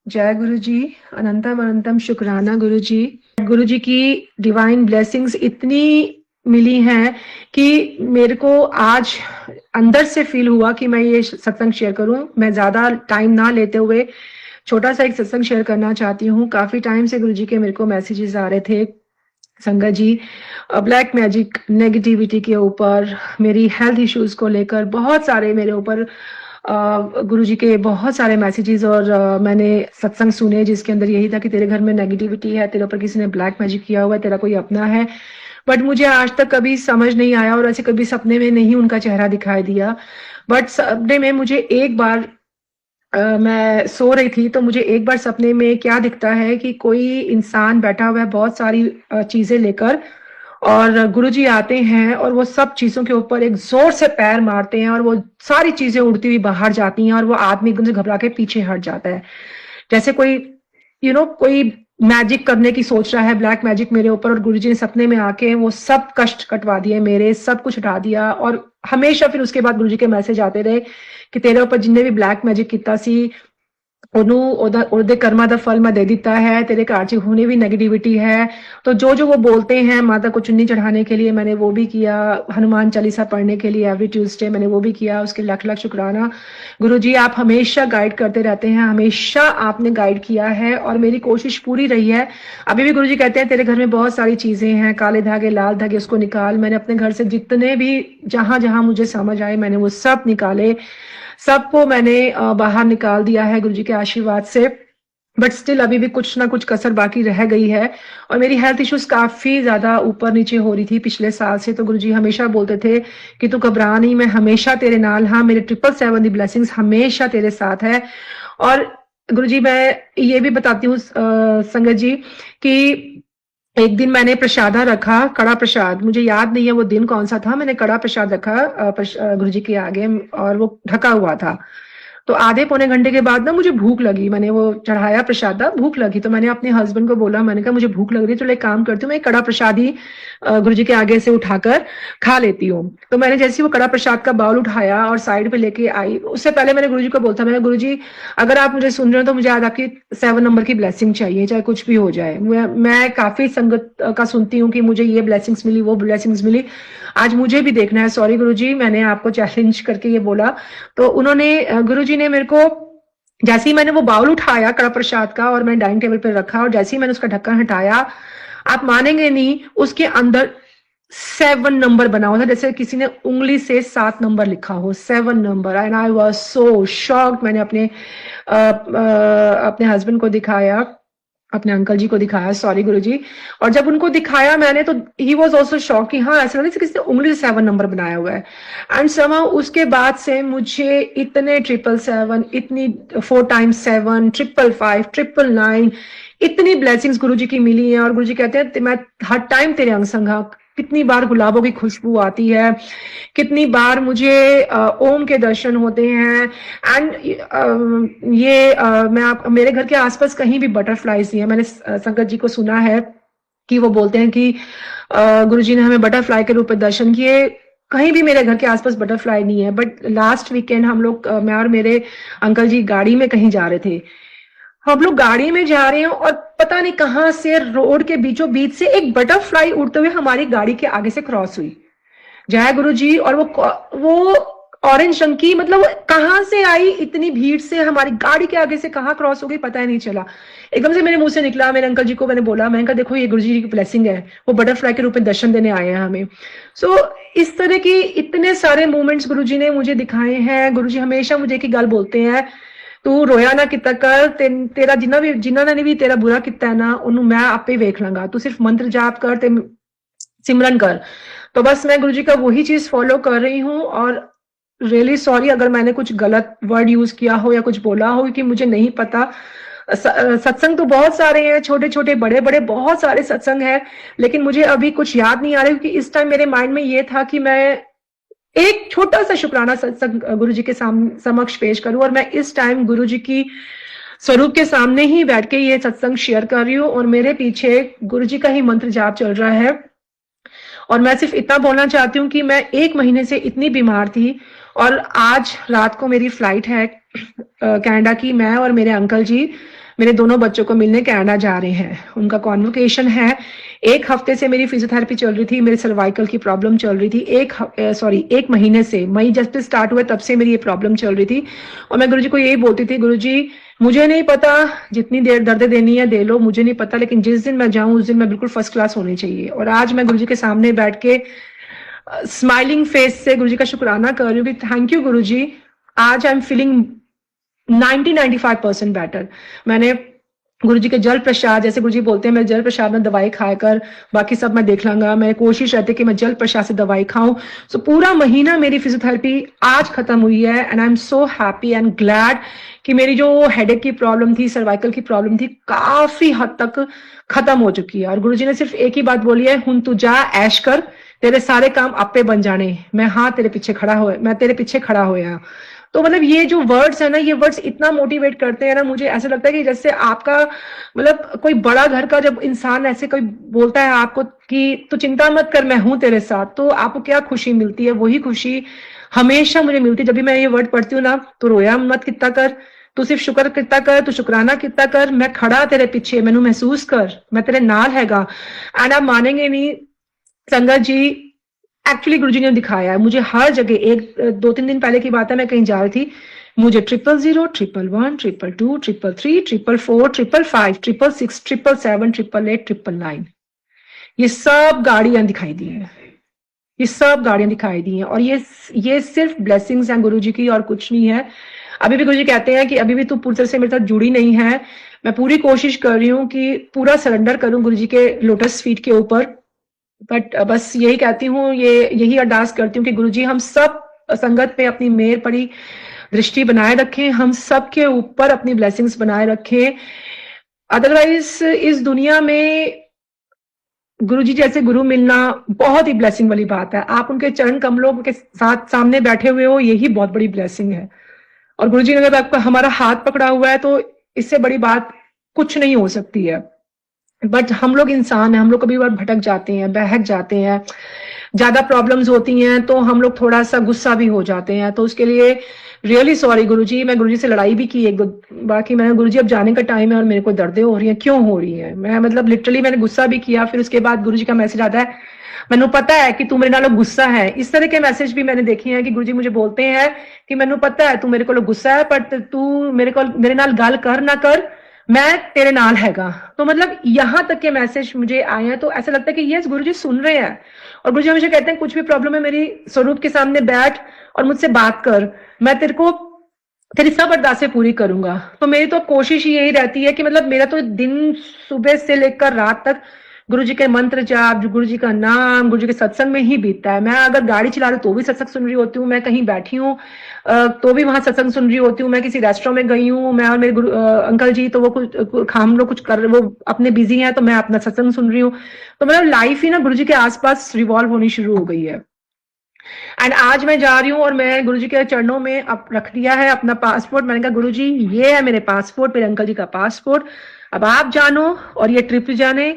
जय गुरु जी। अनंतम अनंतम शुक्राना गुरु जी। गुरु जी की डिवाइन ब्लेसिंग्स इतनी मिली हैं कि मेरे को आज अंदर से फील हुआ कि मैं ये सत्संग शेयर करूं। मैं ज्यादा टाइम ना लेते हुए छोटा सा एक सत्संग शेयर करना चाहती हूँ। काफी टाइम से गुरु जी के मेरे को मैसेजेस आ रहे थे, संगत जी, ब्लैक मैजिक नेगेटिविटी के ऊपर, मेरी हेल्थ इश्यूज को लेकर बहुत सारे मेरे ऊपर गुरु जी के बहुत सारे मैसेजेस और मैंने सत्संग सुने जिसके अंदर यही था कि तेरे घर में नेगेटिविटी है, तेरे ऊपर किसी ने ब्लैक मैजिक किया हुआ है, तेरा कोई अपना है। बट मुझे आज तक कभी समझ नहीं आया और ऐसे कभी सपने में नहीं उनका चेहरा दिखाई दिया। बट सपने में मुझे एक बार मैं सो रही थी तो मुझे एक बार सपने में क्या दिखता है कि कोई इंसान बैठा हुआ है बहुत सारी चीजें लेकर, और गुरुजी आते हैं और वो सब चीजों के ऊपर एक जोर से पैर मारते हैं और वो सारी चीजें उड़ती हुई बाहर जाती हैं और वो आदमी एकदम से घबरा के पीछे हट जाता है, जैसे कोई कोई मैजिक करने की सोच रहा है, ब्लैक मैजिक मेरे ऊपर। और गुरुजी ने सपने में आके वो सब कष्ट कटवा दिए, मेरे सब कुछ हटा दिया। और हमेशा फिर उसके बाद गुरुजी के मैसेज आते रहे कि तेरे ऊपर जिन्ने भी ब्लैक मैजिक किया सी ਉਹਦੇ कर्मा ਦਾ फल मैं दे दिता है, तेरे घर च होने भी नेगेटिविटी है। तो जो जो वो बोलते हैं, माता को चुन्नी चढ़ाने के लिए मैंने वो भी किया, हनुमान चालीसा पढ़ने के लिए एवरी ट्यूसडे मैंने वो भी किया, उसके लाख लाख शुक्राना। गुरुजी आप हमेशा गाइड करते रहते हैं, हमेशा आपने गाइड किया है और मेरी कोशिश पूरी रही है। अभी भी गुरुजी कहते हैं तेरे घर में बहुत सारी चीजें हैं, काले धागे लाल धागे उसको निकाल। मैंने अपने घर से जितने भी जहां जहां मुझे समझ आए मैंने वो सब निकाले, सबको मैंने बाहर निकाल दिया है गुरुजी के आशीर्वाद से। बट स्टिल अभी भी कुछ ना कुछ कसर बाकी रह गई है और मेरी हेल्थ इश्यूज काफी ज्यादा ऊपर नीचे हो रही थी पिछले साल से। तो गुरुजी हमेशा बोलते थे कि तू घबरा नहीं, मैं हमेशा तेरे नाल हाँ, मेरे 777 दी ब्लेसिंग्स हमेशा तेरे साथ है। और गुरुजी मैं ये भी बताती हूँ संगत जी कि एक दिन मैंने प्रसादा रखा, कड़ा प्रसाद, मुझे याद नहीं है वो दिन कौन सा था, मैंने कड़ा प्रसाद रखा गुरुजी के आगे और वो ढका हुआ था। तो आधे पौने घंटे के बाद ना मुझे भूख लगी, मैंने वो चढ़ाया प्रसादा, भूख लगी तो मैंने अपने हस्बैंड को बोला, मैंने कहा मुझे भूख लग रही है, चलो एक काम करती हूँ, मैं कड़ा प्रसाद ही गुरुजी के आगे से उठाकर खा लेती हूँ। तो मैंने जैसे वो कड़ा प्रसाद का बाउल उठाया और साइड पे लेके आई, उससे पहले मैंने गुरुजी को बोलता, मैंने गुरुजी अगर आप मुझे सुन रहे हो तो मुझे आज आपकी 7 नंबर की ब्लेसिंग चाहिए, चाहे कुछ भी हो जाए। मैं काफी संगत का सुनती हूँ कि मुझे ये ब्लेसिंग्स मिली, वो ब्लेसिंग्स मिली, आज मुझे भी देखना है। सॉरी गुरुजी, मैंने आपको चैलेंज करके ये बोला। तो उन्होंने गुरुजी ने मेरे को जैसे ही मैंने वो बाउल उठाया कड़ा प्रसाद का और मैंने डाइनिंग टेबल पर रखा और जैसे ही मैंने उसका ढक्कन हटाया, आप मानेंगे नहीं, उसके अंदर 7 नंबर बना हुआ था, जैसे किसी ने उंगली से 7 नंबर लिखा हो, 7 number. And I was so shocked. मैंने अपने हस्बैंड को दिखाया, अपने अंकल जी को दिखाया, सॉरी गुरुजी, और जब उनको दिखाया मैंने तो ही वाज आल्सो शॉक कि हाँ ऐसा नहीं किसी ने उंगली से 7 नंबर बनाया हुआ है। एंड समहाउ उसके बाद से मुझे इतने 777, इतनी 4 टाइम्स 7, 555, 999 इतनी ब्लेसिंग्स गुरुजी की मिली हैं। और गुरुजी कहते हैं मैं हर टाइम तेरे अंग संग हाँ। कितनी बार गुलाबों की खुशबू आती है, कितनी बार मुझे ओम के दर्शन होते हैं। एंड मैं आप मेरे घर के आसपास कहीं भी बटरफ्लाईज नहीं है। मैंने संगत जी को सुना है कि वो बोलते हैं कि गुरुजी ने हमें बटरफ्लाई के रूप में दर्शन किए, कहीं भी मेरे घर के आसपास बटरफ्लाई नहीं है। बट लास्ट वीकेंड हम लोग, मैं और मेरे अंकल जी गाड़ी में कहीं जा रहे थे, हम लोग गाड़ी में जा रहे हैं और पता नहीं कहां से रोड के बीचों बीच से एक बटरफ्लाई उड़ते हुए हमारी गाड़ी के आगे से क्रॉस हुई, जय गुरु जी। और वो ऑरेंज रंग की, मतलब वो कहां से आई, इतनी भीड़ से हमारी गाड़ी के आगे से कहां क्रॉस हो गई पता ही नहीं चला। एकदम से मेरे मुंह से निकला, मेरे अंकल जी को मैंने बोला, मैंने कहा देखो ये गुरु जी की ब्लेसिंग है, वो बटरफ्लाई के रूप में दर्शन देने आए हैं हमें। सो इस तरह की इतने सारे मोमेंट्स गुरु जी ने मुझे दिखाए हैं। गुरु जी हमेशा मुझे एक ही गल बोलते हैं, तू रोया ना किता कर, तेरा जिन्होंने भी तेरा बुरा किया है ना, उन्होंने मैं आपे वेख लांगा, तू सिर्फ मंत्र जाप कर ते सिमरन कर। तो बस मैं गुरुजी का वही चीज फॉलो कर रही हूँ। और रियली सॉरी अगर मैंने कुछ गलत वर्ड यूज किया हो या कुछ बोला हो, कि मुझे नहीं पता। सत्संग तो बहुत सारे हैं, छोटे छोटे बड़े बड़े बहुत सारे सत्संग हैं, लेकिन मुझे अभी कुछ याद नहीं आ रहा, क्योंकि इस टाइम मेरे माइंड में ये था कि मैं एक छोटा सा शुक्राना सत्संग गुरु जी के समक्ष पेश करूं। और मैं इस टाइम गुरु जी की स्वरूप के सामने ही बैठ के ये सत्संग शेयर कर रही हूँ और मेरे पीछे गुरु जी का ही मंत्र जाप चल रहा है। और मैं सिर्फ इतना बोलना चाहती हूँ कि मैं 1 महीने से इतनी बीमार थी और आज रात को मेरी फ्लाइट है कनाडा की। मैं और मेरे अंकल जी मेरे दोनों बच्चों को मिलने कनाडा जा रहे हैं, उनका कॉन्वोकेशन है। 1 हफ्ते से मेरी फिजियोथेरेपी चल रही थी, मेरी सर्वाइकल की प्रॉब्लम चल रही थी। 1 महीने से, मई जब से स्टार्ट हुआ तब से मेरी ये प्रॉब्लम चल रही थी। और मैं गुरुजी को यही बोलती थी, गुरुजी मुझे नहीं पता जितनी देर दर्द देनी है दे लो, मुझे नहीं पता, लेकिन जिस दिन मैं जाऊं उस दिन मैं बिल्कुल फर्स्ट क्लास होनी चाहिए। और आज मैं गुरुजी के सामने बैठ के स्माइलिंग फेस से गुरुजी का शुक्राना कर रही हूँ कि थैंक यू गुरुजी, आज आई एम फीलिंग 90-95% बेटर। मैंने गुरुजी के जल प्रसाद, जैसे गुरुजी बोलते हैं मैं जल प्रसाद में दवाई खाकर बाकी सब मैं देख लूंगा, मैं कोशिश रहती है कि मैं जल प्रसाद से दवाई खाऊं। सो पूरा महीना मेरी फिजियोथेरेपी आज खत्म हुई है and I am so happy and glad कि मेरी जो हेडेक की प्रॉब्लम थी, सर्वाइकल की प्रॉब्लम थी, काफी हद तक खत्म हो चुकी है। और गुरुजी ने सिर्फ एक ही बात बोली है, हुन तू जा ऐश कर, तेरे सारे काम आपे बन जाने, मैं हाँ तेरे पीछे खड़ा हो, मैं तेरे पीछे खड़ा होया। तो मतलब ये जो वर्ड्स है ना, ये वर्ड्स इतना मोटिवेट करते हैं ना, मुझे ऐसा लगता है कि जैसे आपका मतलब कोई बड़ा घर का जब इंसान ऐसे कोई बोलता है आपको कि तू चिंता मत कर मैं हूं तेरे साथ, तो आपको क्या खुशी मिलती है, वही खुशी हमेशा मुझे मिलती है। जब भी मैं ये वर्ड पढ़ती हूँ ना, तो रोया मत कितना कर, तू सिर्फ शुक्र कितना कर, तू शुक्राना कितना कर, मैं खड़ा तेरे पीछे, मैनू महसूस कर, मैं तेरे नाल हैगा। एंड आप मानेंगे नहीं संगत जी, एक्चुअली गुरुजी ने दिखाया है मुझे हर जगह। 2-3 दिन पहले की बात है, मैं कहीं जा रही थी, मुझे 000, 111, 222, 333, 444, 555, 666, 777, 888, 999, ये सब गाड़ियां दिखाई दी हैं, ये सब गाड़ियां दिखाई दी हैं। और ये सिर्फ ब्लेसिंग्स हैं गुरुजी की और कुछ नहीं है। अभी भी गुरुजी कहते हैं कि अभी भी तू पूरी तरह से मेरे साथ जुड़ी नहीं है। मैं पूरी कोशिश कर रही हूँ कि पूरा सरेंडर करूं गुरुजी के लोटस फीट के ऊपर। बट बस यही कहती हूँ, यही अरदास करती हूँ कि गुरुजी हम सब संगत पे अपनी मेहर पड़ी दृष्टि बनाए रखें, हम सब के ऊपर अपनी ब्लेसिंग्स बनाए रखें। अदरवाइज इस दुनिया में गुरुजी जैसे गुरु मिलना बहुत ही ब्लेसिंग वाली बात है। आप उनके चरण कमलों के साथ सामने बैठे हुए हो, यही बहुत बड़ी ब्लेसिंग है। और गुरुजी ने अगर आपका हमारा हाथ पकड़ा हुआ है तो इससे बड़ी बात कुछ नहीं हो सकती है। बट हम लोग इंसान हैं, हम लोग कभी बार भटक जाते हैं, बहक जाते हैं, ज्यादा प्रॉब्लम्स होती हैं तो हम लोग थोड़ा सा गुस्सा भी हो जाते हैं। तो उसके लिए रियली सॉरी गुरुजी। मैं गुरुजी से लड़ाई भी की 1-2 बार कि मैंने गुरुजी अब जाने का टाइम है और मेरे को दर्दें हो रही हैं, क्यों हो रही है, मैं मतलब लिटरली मैंने गुस्सा भी किया। फिर उसके बाद गुरुजी का मैसेज आता है, मैनू पता है कि तू मेरे नालों गुस्सा है। इस तरह के मैसेज भी मैंने देखे हैं कि गुरुजी मुझे बोलते हैं कि मैनू पता है तू मेरे को गुस्सा है, बट तू मेरे नाल गल कर ना कर, मैं तेरे नाल हैगा। तो मतलब यहां तक के मैसेज मुझे आए हैं, तो ऐसा लगता है कि यस गुरुजी सुन रहे हैं। और गुरुजी हमेशा कहते हैं कुछ भी प्रॉब्लम है मेरी स्वरूप के सामने बैठ और मुझसे बात कर, मैं तेरे को तेरी सब अरदासें पूरी करूंगा। तो मेरी तो कोशिश ही यही रहती है कि मतलब मेरा तो दिन सुबह से लेकर रात तक गुरुजी के मंत्र जाप, गुरुजी का नाम, गुरुजी के सत्संग में ही बीतता है। मैं अगर गाड़ी चला रही तो भी सत्संग सुन रही होती हूँ, मैं कहीं बैठी हूँ तो भी वहां सत्संग सुन रही होती हूँ, मैं किसी रेस्टोरेंट में गई हूँ, मैं और मेरे अंकल जी तो वो कुछ हम लोग कुछ कर, वो अपने बिजी हैं तो मैं अपना सत्संग सुन रही हूँ। तो मतलब लाइफ ही ना गुरुजी के आसपास रिवॉल्व होनी शुरू हो गई है। एंड आज मैं जा रही हूँ और मैं गुरुजी के चरणों में अब रख दिया है अपना पासपोर्ट। मैंने कहा गुरुजी ये है मेरे पासपोर्ट, मेरे अंकल जी का पासपोर्ट, अब आप जानो और ये ट्रिप जाने,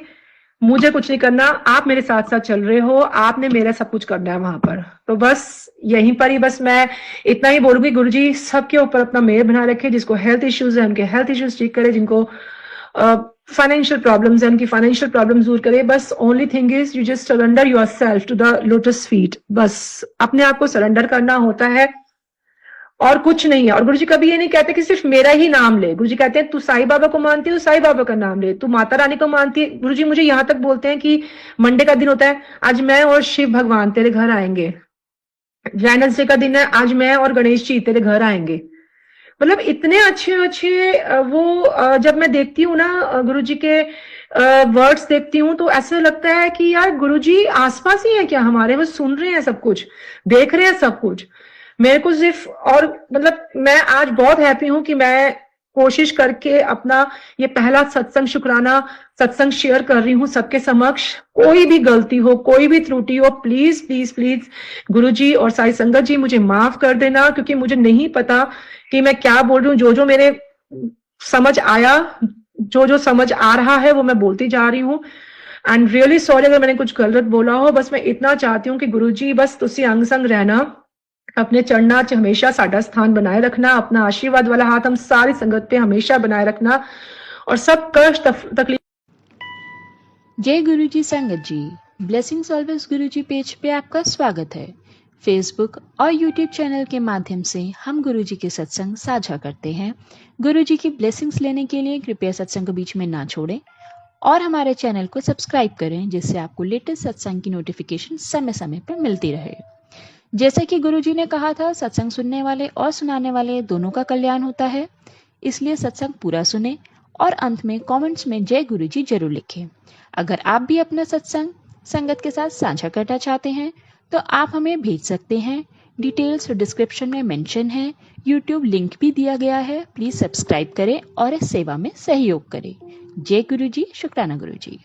मुझे कुछ नहीं करना, आप मेरे साथ साथ चल रहे हो, आपने मेरा सब कुछ करना है वहां पर। तो बस यहीं पर ही बस मैं इतना ही बोलूंगी, गुरुजी सबके ऊपर अपना मेहर बना रखे, जिसको हेल्थ इश्यूज है उनके हेल्थ इश्यूज ठीक करे, जिनको फाइनेंशियल प्रॉब्लम्स है उनकी फाइनेंशियल प्रॉब्लम्स दूर करे। बस only thing is you just surrender yourself to the lotus feet, बस अपने आप को सरेंडर करना होता है और कुछ नहीं है। और गुरुजी कभी ये नहीं कहते कि सिर्फ मेरा ही नाम ले, गुरुजी कहते हैं तू साईं बाबा को मानती है तो साईं बाबा का नाम ले, तू माता रानी को मानती है। गुरुजी मुझे यहाँ तक बोलते हैं कि मंडे का दिन होता है, आज मैं और शिव भगवान तेरे घर आएंगे। वेडनेसडे का दिन है, आज मैं और गणेश जी तेरे घर आएंगे। मतलब इतने अच्छे अच्छे वो जब मैं देखती हूँ ना गुरुजी के वर्ड्स देखती हूँ तो ऐसा लगता है कि यार गुरुजी आसपास ही है क्या हमारे, वो सुन रहे हैं सब कुछ, देख रहे हैं सब कुछ। मेरे को सिर्फ और मतलब मैं आज बहुत हैप्पी हूं कि मैं कोशिश करके अपना ये पहला सत्संग शुक्राना सत्संग शेयर कर रही हूँ सबके समक्ष। कोई भी गलती हो, कोई भी त्रुटि हो, प्लीज प्लीज प्लीज गुरुजी और साई संगत जी मुझे माफ कर देना, क्योंकि मुझे नहीं पता कि मैं क्या बोल रही हूँ। जो मेरे समझ आया, जो समझ आ रहा है वो मैं बोलती जा रही हूँ। एंड रियली सॉरी अगर मैंने कुछ गलत बोला हो। बस मैं इतना चाहती हूँ कि गुरुजी बस तुसी अंग संग रहना, अपने चरणा च हमेशा साडा स्थान बनाए रखना, अपना आशीर्वाद वाला हाथ हम सारी संगत पे हमेशा बनाए रखना। और सब कष्ट तकलीफ। जय गुरुजी संगत जी, ब्लेसिंग्स ऑलवेज गुरुजी पेज पे आपका स्वागत है। फेसबुक और यूट्यूब चैनल के माध्यम से हम गुरुजी के सत्संग साझा करते हैं। गुरुजी की ब्लेसिंग्स लेने के लिए कृपया सत्संग को बीच में ना छोड़ें और हमारे चैनल को सब्सक्राइब करें, जिससे आपको लेटेस्ट सत्संग की नोटिफिकेशन समय समय पर मिलती रहे। जैसा कि गुरुजी ने कहा था, सत्संग सुनने वाले और सुनाने वाले दोनों का कल्याण होता है, इसलिए सत्संग पूरा सुने और अंत में कमेंट्स में जय गुरुजी जरूर लिखें। अगर आप भी अपना सत्संग संगत के साथ साझा करना चाहते हैं तो आप हमें भेज सकते हैं। डिटेल्स डिस्क्रिप्शन में मेंशन है। यूट्यूब लिंक भी दिया गया है। प्लीज सब्सक्राइब करें और इस सेवा में सहयोग करें। जय गुरुजी, शुक्राना गुरुजी।